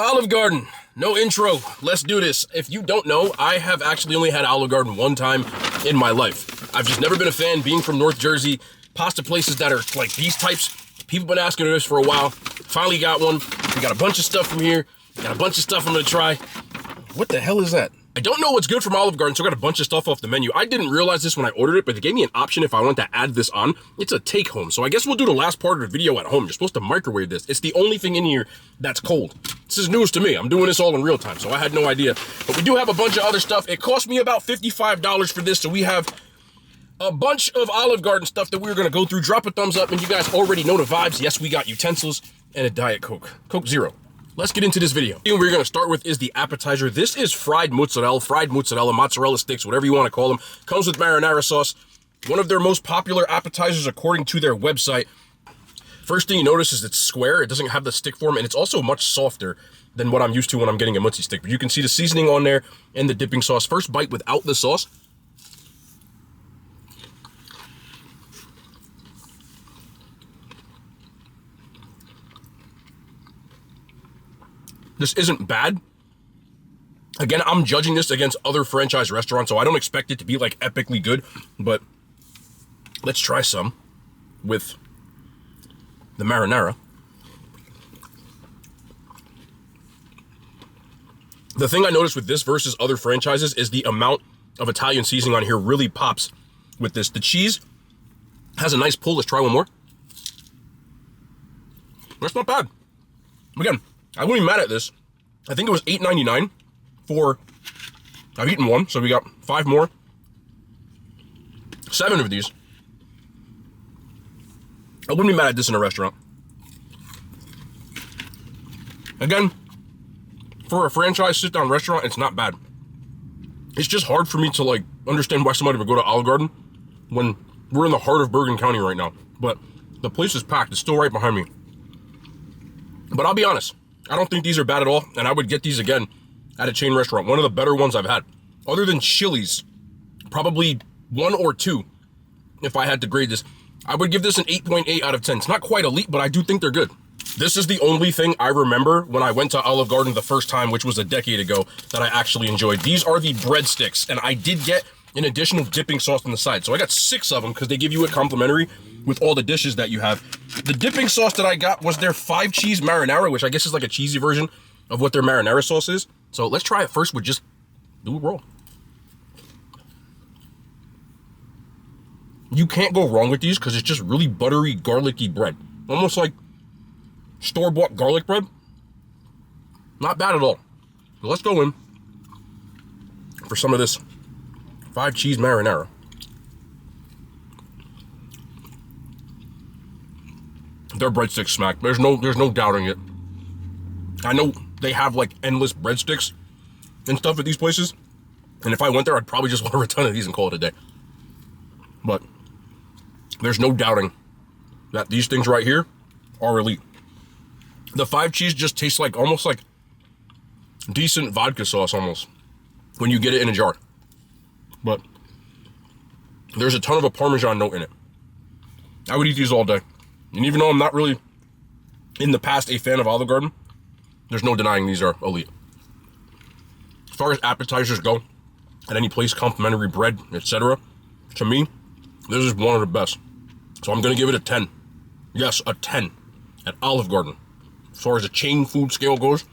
Olive Garden, no intro, let's do this. If you don't know, I have actually only had Olive Garden one time in my life. I've just never been a fan, being from North Jersey, pasta places that are like these types. People been asking for this for a while. Finally got one. We got a bunch of stuff from here. Got a bunch of stuff I'm gonna try. What the hell is that? I don't know what's good from Olive Garden, so I got a bunch of stuff off the menu. I didn't realize this when I ordered it, but they gave me an option if I want to add this on. It's a take-home, so I guess we'll do the last part of the video at home. You're supposed to microwave this. It's the only thing in here that's cold. This is news to me. I'm doing this all in real time, so I had no idea. But we do have a bunch of other stuff. It cost me about $55 for this, so we have a bunch of Olive Garden stuff that we're going to go through. Drop a thumbs up, and you guys already know the vibes. Yes, we got utensils and a Diet Coke. Coke Zero. Let's get into this video. The thing we're going to start with is the appetizer. This is fried mozzarella, mozzarella sticks, whatever you want to call them. Comes with marinara sauce. One of their most popular appetizers according to their website. First thing you notice is it's square. It doesn't have the stick form, and it's also much softer than what I'm used to when I'm getting a mozzie stick. But you can see the seasoning on there and the dipping sauce. First bite without the sauce. This isn't bad. Again, I'm judging this against other franchise restaurants, so I don't expect it to be like epically good, but let's try some with the marinara. The thing I noticed with this versus other franchises is the amount of Italian seasoning on here really pops with this. The cheese has a nice pull. Let's try one more. That's not bad. Again, I wouldn't be mad at this. I think it was $8.99 for, I've eaten one, so we got 5 more. 7 of these. I wouldn't be mad at this in a restaurant. Again, for a franchise sit-down restaurant, it's not bad. It's just hard for me to like understand why somebody would go to Olive Garden when we're in the heart of Bergen County right now. But the place is packed. It's still right behind me. But I'll be honest, I don't think these are bad at all, and I would get these again at a chain restaurant. One of the better ones I've had. Other than Chili's, probably 1 or 2, if I had to grade this. I would give this an 8.8 out of 10. It's not quite elite, but I do think they're good. This is the only thing I remember when I went to Olive Garden the first time, which was a decade ago, that I actually enjoyed. These are the breadsticks, and I did get an additional dipping sauce on the side. So I got 6 of them because they give you it complimentary with all the dishes that you have. The dipping sauce that I got was their 5 cheese marinara, which I guess is like a cheesy version of what their marinara sauce is. So let's try it first with just do a roll. You can't go wrong with these because it's just really buttery, garlicky bread. Almost like store-bought garlic bread. Not bad at all. So let's go in for some of this 5 cheese marinara. Their breadsticks smack. There's no doubting it. I know they have like endless breadsticks and stuff at these places, and if I went there, I'd probably just order a ton of these and call it a day. But there's no doubting that these things right here are elite. The 5 cheese just tastes like almost like decent vodka sauce almost when you get it in a jar. But there's a ton of a Parmesan note in it. I would eat these all day. And even though I'm not really, in the past, a fan of Olive Garden, there's no denying these are elite. As far as appetizers go, at any place, complimentary bread, etc., to me, this is one of the best. So I'm going to give it a 10. Yes, a 10 at Olive Garden. As far as a chain food scale goes,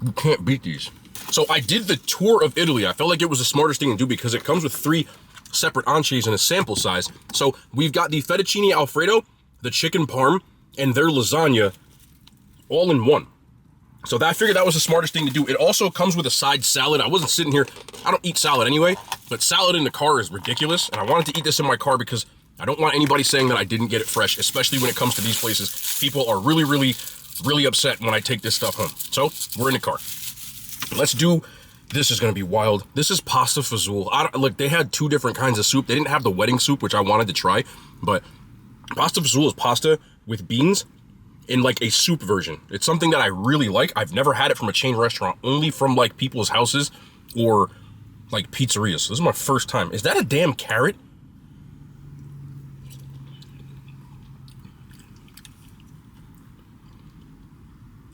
you can't beat these. So I did the tour of Italy. I felt like it was the smartest thing to do because it comes with 3 separate entrees in a sample size. So we've got the fettuccine alfredo, the chicken parm, and their lasagna all in one. So I figured that was the smartest thing to do. It also comes with a side salad. I wasn't sitting here, I don't eat salad anyway, but salad in the car is ridiculous. And I wanted to eat this in my car because I don't want anybody saying that I didn't get it fresh, especially when it comes to these places. People are really upset when I take this stuff home. So we're in the car. Let's do, this is gonna be wild. This is pasta fazool. Look, they had 2 different kinds of soup. They didn't have the wedding soup, which I wanted to try, but pasta fazool is pasta with beans in like a soup version. It's something that I really like. I've never had it from a chain restaurant, only from like people's houses or like pizzerias. This is my first time. Is that a damn carrot?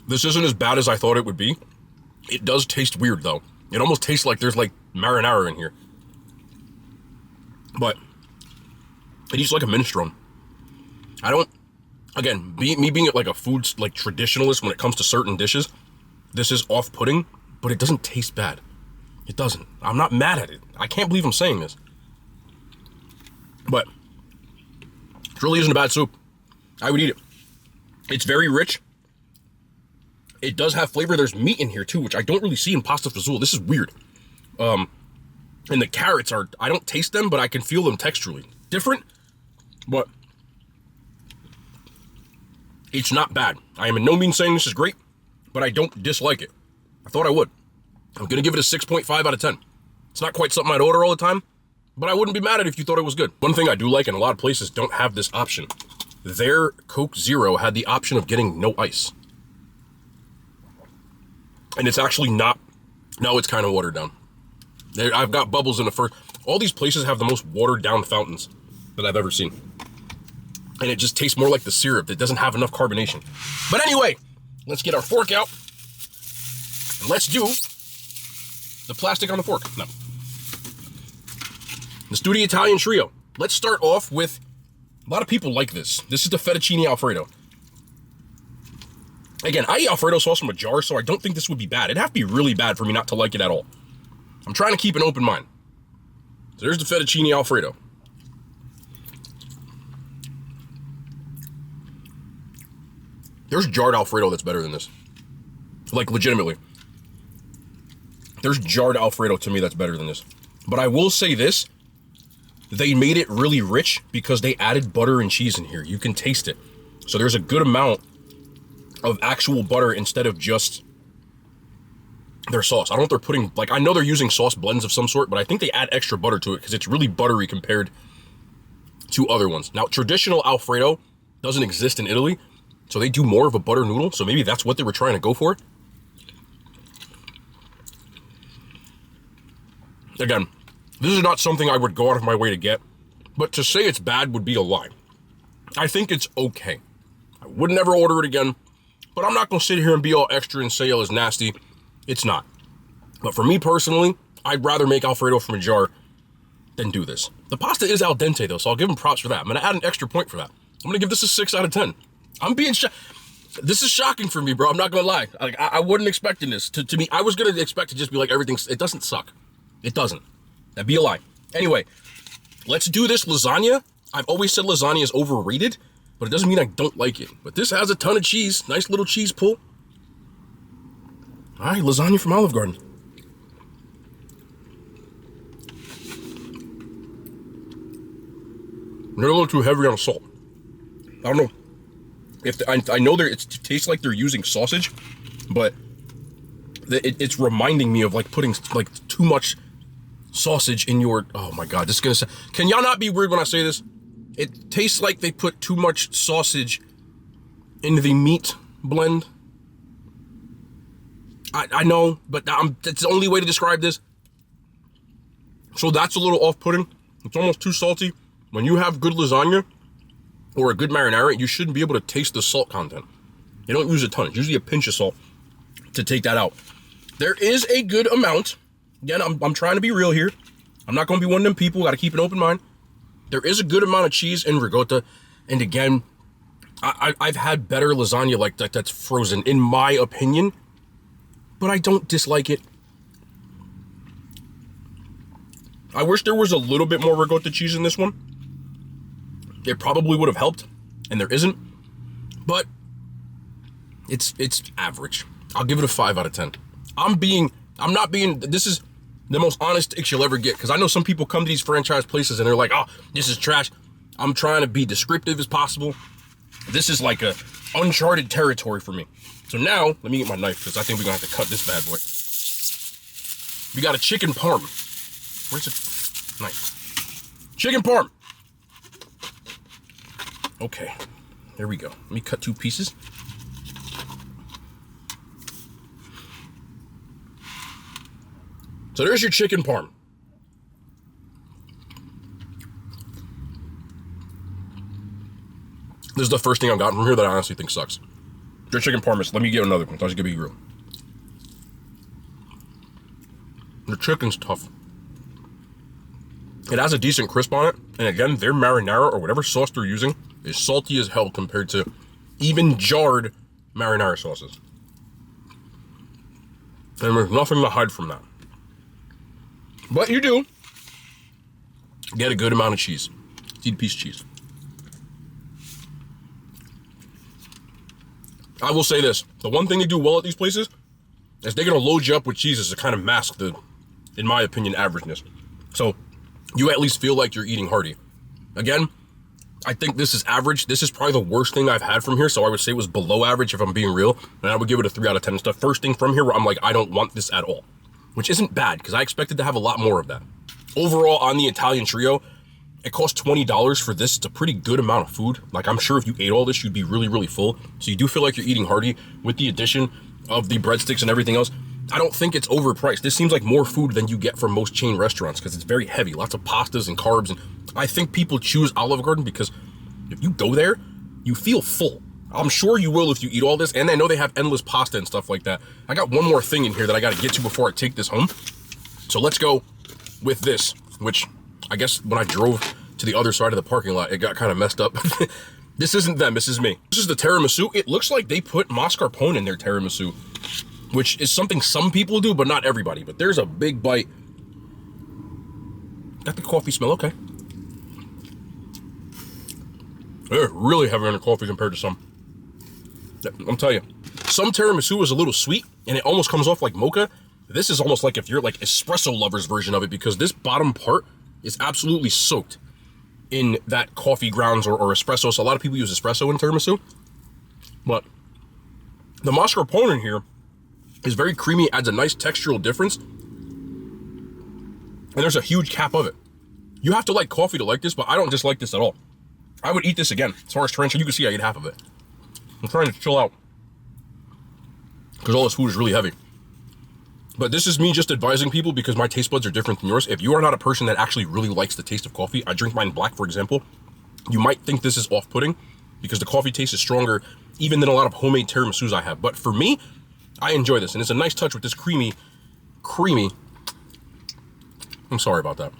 This isn't as bad as I thought it would be. It does taste weird, though. It almost tastes like there's, like, marinara in here. But it eats like a minestrone. I don't... Again, me being like a food, like, traditionalist when it comes to certain dishes, this is off-putting, but it doesn't taste bad. It doesn't. I'm not mad at it. I can't believe I'm saying this. But it really isn't a bad soup. I would eat it. It's very rich. It does have flavor. There's meat in here too, which I don't really see in pasta fazool. This is weird. And the carrots are, I don't taste them, but I can feel them texturally. Different, but it's not bad. I am in no means saying this is great, but I don't dislike it. I thought I would. I'm going to give it a 6.5 out of 10. It's not quite something I'd order all the time, but I wouldn't be mad at it if you thought it was good. One thing I do like, and a lot of places don't have this option, their Coke Zero had the option of getting no ice. And it's actually not, no, it's kind of watered down. I've got bubbles in the first, all these places have the most watered down fountains that I've ever seen. And it just tastes more like the syrup that doesn't have enough carbonation. But anyway, let's get our fork out. And let's do the plastic on the fork. No. Let's do the Italian trio. Let's start off with, a lot of people like this. This is the fettuccine Alfredo. Again, I eat Alfredo sauce from a jar, so I don't think this would be bad. It'd have to be really bad for me not to like it at all. I'm trying to keep an open mind. So there's the fettuccine Alfredo. There's jarred Alfredo that's better than this. Like, legitimately. There's jarred Alfredo to me that's better than this. But I will say this. They made it really rich because they added butter and cheese in here. You can taste it. So there's a good amount of actual butter instead of just their sauce. I don't know if they're putting, like, I know they're using sauce blends of some sort, but I think they add extra butter to it because it's really buttery compared to other ones. Now, traditional Alfredo doesn't exist in Italy, so they do more of a butter noodle, so maybe that's what they were trying to go for. Again, this is not something I would go out of my way to get, but to say it's bad would be a lie. I think it's okay. I would never order it again, but I'm not going to sit here and be all extra and say it was nasty. It's not. But for me personally, I'd rather make Alfredo from a jar than do this. The pasta is al dente though, so I'll give them props for that. I'm going to add an extra point for that. I'm going to give this a 6 out of 10. I'm being this is shocking for me, bro. I'm not going to lie. I wasn't expecting this. To me, I was going to expect to just be like everything. It doesn't suck. It doesn't. That'd be a lie. Anyway, let's do this lasagna. I've always said lasagna is overrated, but it doesn't mean I don't like it. But this has a ton of cheese. Nice little cheese pull. All right, lasagna from Olive Garden. They're a little too heavy on salt. I don't know if I know it tastes like they're using sausage, but it's reminding me of like putting like too much sausage in your. Oh my god, this is gonna say. Can y'all not be weird when I say this? It tastes like they put too much sausage in the meat blend. I know, but that's the only way to describe this. So that's a little off-putting. It's almost too salty. When you have good lasagna or a good marinara, you shouldn't be able to taste the salt content. They don't use a ton. It's usually a pinch of salt to take that out. There is a good amount. Again, I'm trying to be real here. I'm not going to be one of them people. Got to keep an open mind. There is a good amount of cheese in ricotta. And again, I've had better lasagna like that that's frozen, in my opinion. But I don't dislike it. I wish there was a little bit more ricotta cheese in this one. It probably would have helped, and there isn't. But it's average. I'll give it a 5 out of 10. This is the most honest ick you'll ever get, because I know some people come to these franchise places and they're like, oh, this is trash. I'm trying to be descriptive as possible. This is like a uncharted territory for me. So now, let me get my knife, because I think we're going to have to cut this bad boy. We got a chicken parm. Where's the knife? Chicken parm. Okay, there we go. Let me cut 2 pieces. So there's your chicken parm. This is the first thing I've gotten from here that I honestly think sucks. Your chicken parmesan. Let me get another one. Let's give you real. The chicken's tough. It has a decent crisp on it. And again, their marinara or whatever sauce they're using is salty as hell compared to even jarred marinara sauces. And there's nothing to hide from that. But you do get a good amount of cheese. Eat a piece of cheese. I will say this. The one thing they do well at these places is they're going to load you up with cheeses to kind of mask the, in my opinion, averageness. So you at least feel like you're eating hearty. Again, I think this is average. This is probably the worst thing I've had from here. So I would say it was below average if I'm being real. And I would give it a 3 out of 10 and stuff. First thing from here where I'm like, I don't want this at all. Which isn't bad because I expected to have a lot more of that. Overall, on the Italian trio, it cost $20 for this. It's a pretty good amount of food. Like, I'm sure if you ate all this, you'd be really, really full. So you do feel like you're eating hearty with the addition of the breadsticks and everything else. I don't think it's overpriced. This seems like more food than you get from most chain restaurants because it's very heavy. Lots of pastas and carbs. And I think people choose Olive Garden because if you go there, you feel full. I'm sure you will if you eat all this. And I know they have endless pasta and stuff like that. I got one more thing in here that I got to get to before I take this home. So let's go with this, which I guess when I drove to the other side of the parking lot, it got kind of messed up. This isn't them, this is me. This is the tiramisu. It looks like they put mascarpone in their tiramisu, which is something some people do, but not everybody. But there's a big bite. Got the coffee smell, okay. They're really heavy on the coffee compared to some. I'm telling you, some tiramisu is a little sweet, and it almost comes off like mocha. This is almost like if you're like espresso lovers version of it, because this bottom part is absolutely soaked in that coffee grounds or espresso. So a lot of people use espresso in tiramisu, but the mascarpone in here is very creamy, adds a nice textural difference, and there's a huge cap of it. You have to like coffee to like this, but I don't dislike this at all. I would eat this again. As far as tarantula, you can see I ate half of it. I'm trying to chill out because all this food is really heavy. But this is me just advising people because my taste buds are different than yours. If you are not a person that actually really likes the taste of coffee, I drink mine black, for example, you might think this is off-putting because the coffee taste is stronger even than a lot of homemade tiramisus I have. But for me, I enjoy this, and it's a nice touch with this creamy, I'm sorry about that,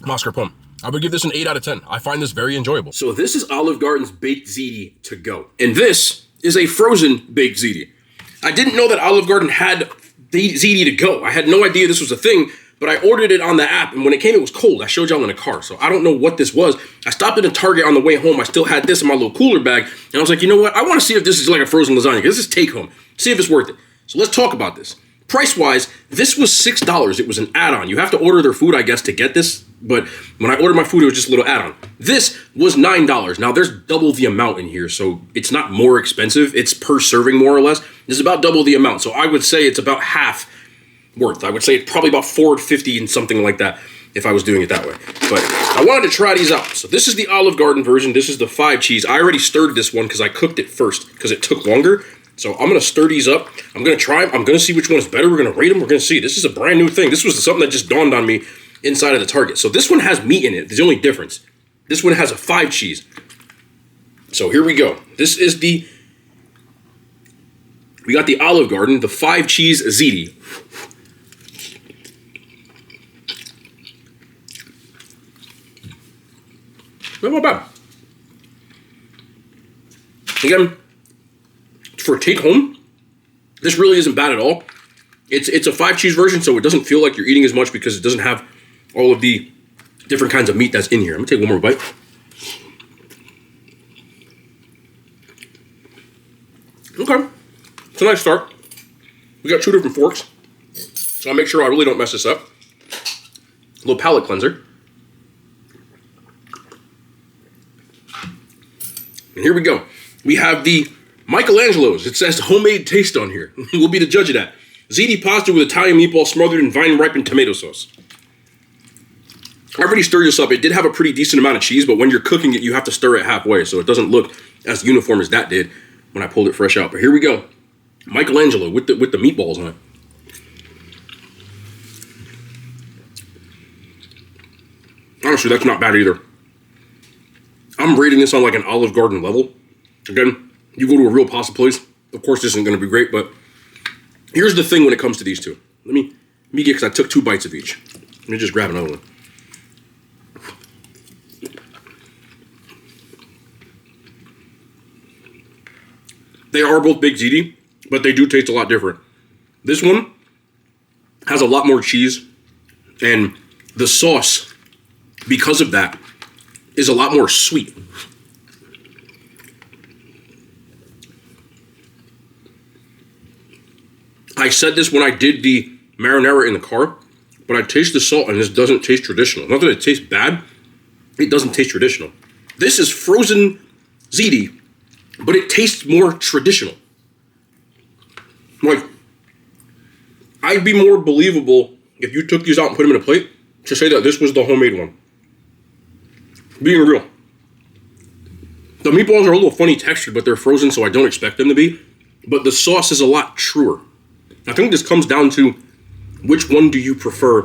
mascarpone. I would give this an 8 out of 10. I find this very enjoyable. So this is Olive Garden's baked ziti to go. And this is a frozen baked ziti. I didn't know that Olive Garden had the ziti to go. I had no idea this was a thing, but I ordered it on the app, and when it came, it was cold. I showed y'all in the car, so I don't know what this was. I stopped at a Target on the way home. I still had this in my little cooler bag, and I was like, you know what? I want to see if this is like a frozen lasagna, because this is take home. See if it's worth it. So let's talk about this. Price-wise, this was $6. It was an add-on. You have to order their food, I guess, to get this, but when I ordered my food, it was just a little add-on. This was $9. Now, there's double the amount in here, so it's not more expensive. It's per serving, more or less. This is about double the amount, so I would say it's about half worth. I would say it's probably about $4.50 and something like that if I was doing it that way. But I wanted to try these out. So this is the Olive Garden version. This is the 5 cheese. I already stirred this one because I cooked it first because it took longer. So I'm going to stir these up. I'm going to try them. I'm going to see which one is better. We're going to rate them. We're going to see. This is a brand new thing. This was something that just dawned on me inside of the Target. So this one has meat in it. There's the only difference. This one has a 5 cheese. So here we go. This is we got the Olive Garden, the 5 cheese ziti. Not bad. Again, for take home, this really isn't bad at all. It's a 5 cheese version, so it doesn't feel like you're eating as much because it doesn't have all of the different kinds of meat that's in here. I'm gonna take one more bite. Okay, it's a nice start. We got 2 different forks, so I'll make sure I really don't mess this up. A little palate cleanser. And here we go. We have the Michelangelo's. It says homemade taste on here. We'll be the judge of that. Ziti pasta with Italian meatballs smothered in vine-ripened tomato sauce. I already stirred this up. It did have a pretty decent amount of cheese, but when you're cooking it, you have to stir it halfway, so it doesn't look as uniform as that did when I pulled it fresh out. But here we go. Michelangelo with the meatballs on it. Honestly, that's not bad either. I'm rating this on like an Olive Garden level. Again, you go to a real pasta place, Of course, this isn't going to be great, but here's the thing when it comes to these two. Let me get, because I took 2 bites of each. Let me just grab another one. They are both big ziti, but they do taste a lot different. This one has a lot more cheese, and the sauce, because of that, is a lot more sweet. I said this when I did the marinara in the car, but I taste the salt and this doesn't taste traditional. Not that it tastes bad, it doesn't taste traditional. This is frozen ziti, but it tastes more traditional. Like, I'd be more believable if you took these out and put them in a plate to say that this was the homemade one. Being real. The meatballs are a little funny textured, but they're frozen, so I don't expect them to be. But the sauce is a lot truer. I think this comes down to which one do you prefer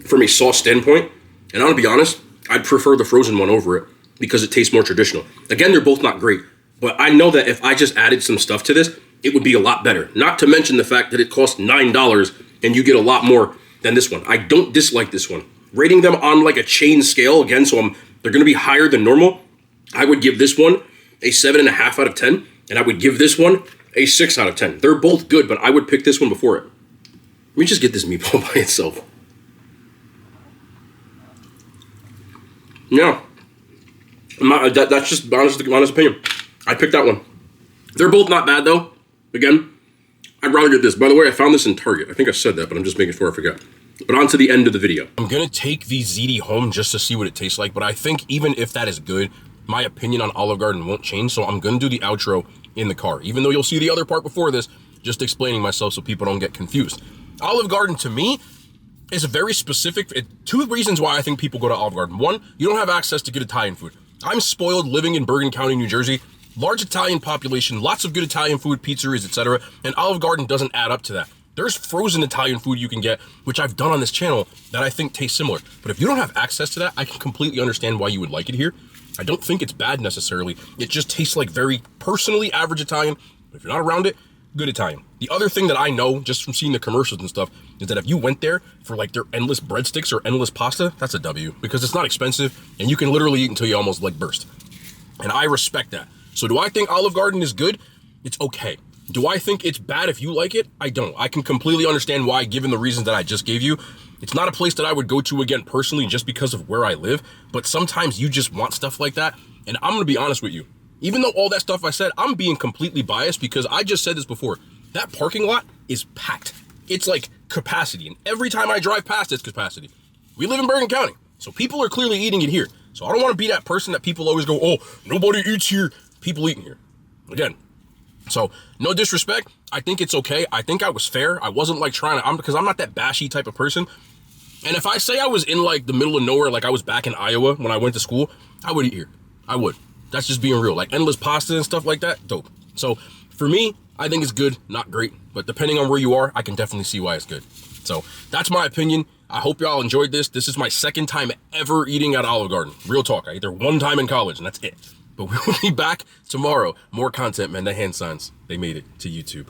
from a sauce standpoint. And I'm gonna be honest, I'd prefer the frozen one over it because it tastes more traditional. Again, they're both not great, but I know that if I just added some stuff to this, it would be a lot better. Not to mention the fact that it costs $9 and you get a lot more than this one. I don't dislike this one. Rating them on like a chain scale, again, so they're gonna be higher than normal. I would give this one a 7.5 out of 10, and I would give this one a 6 out of 10. They're both good, but I would pick this one before it. Let me just get this meatball by itself. Yeah. That's just honest opinion. I picked that one. They're both not bad, though. Again, I'd rather get this. By the way, I found this in Target. I think I said that, but I'm just making sure I forgot. But on to the end of the video. I'm going to take the ziti home just to see what it tastes like, but I think even if that is good, my opinion on Olive Garden won't change, so I'm going to do the outro in the car, even though you'll see the other part before this, just explaining myself so people don't get confused. Olive Garden, to me, is a very specific, 2 reasons why I think people go to Olive Garden. 1, you don't have access to good Italian food. I'm spoiled living in Bergen County, New Jersey, large Italian population, lots of good Italian food, pizzerias, etc., and Olive Garden doesn't add up to that. There's frozen Italian food you can get, which I've done on this channel, that I think tastes similar. But if you don't have access to that, I can completely understand why you would like it here. I don't think it's bad necessarily. It just tastes like very personally average Italian. But if you're not around it, good Italian. The other thing that I know just from seeing the commercials and stuff is that if you went there for like their endless breadsticks or endless pasta, that's a W, because it's not expensive and you can literally eat until you almost like burst. And I respect that. So do I think Olive Garden is good? It's okay. Do I think it's bad if you like it? I don't. I can completely understand why, given the reasons that I just gave you. It's not a place that I would go to again personally just because of where I live, but sometimes you just want stuff like that. And I'm gonna be honest with you. Even though all that stuff I said, I'm being completely biased because I just said this before. That parking lot is packed. It's like capacity. And every time I drive past, it's capacity. We live in Bergen County, so people are clearly eating it here. So I don't want to be that person that people always go, oh, nobody eats here. People eating here. Again. So no disrespect. I think it's okay. I think I was fair. I wasn't like trying to, because I'm not that bashy type of person. And if I say I was in like the middle of nowhere, like I was back in Iowa when I went to school, I would eat here. I would. That's just being real. Like endless pasta and stuff like that, dope. So for me, I think it's good, not great. But depending on where you are, I can definitely see why it's good. So that's my opinion. I hope y'all enjoyed this. This is my 2nd time ever eating at Olive Garden. Real talk. I ate there 1 time in college and that's it. But we will be back tomorrow. More content, man. The hand signs, they made it to YouTube.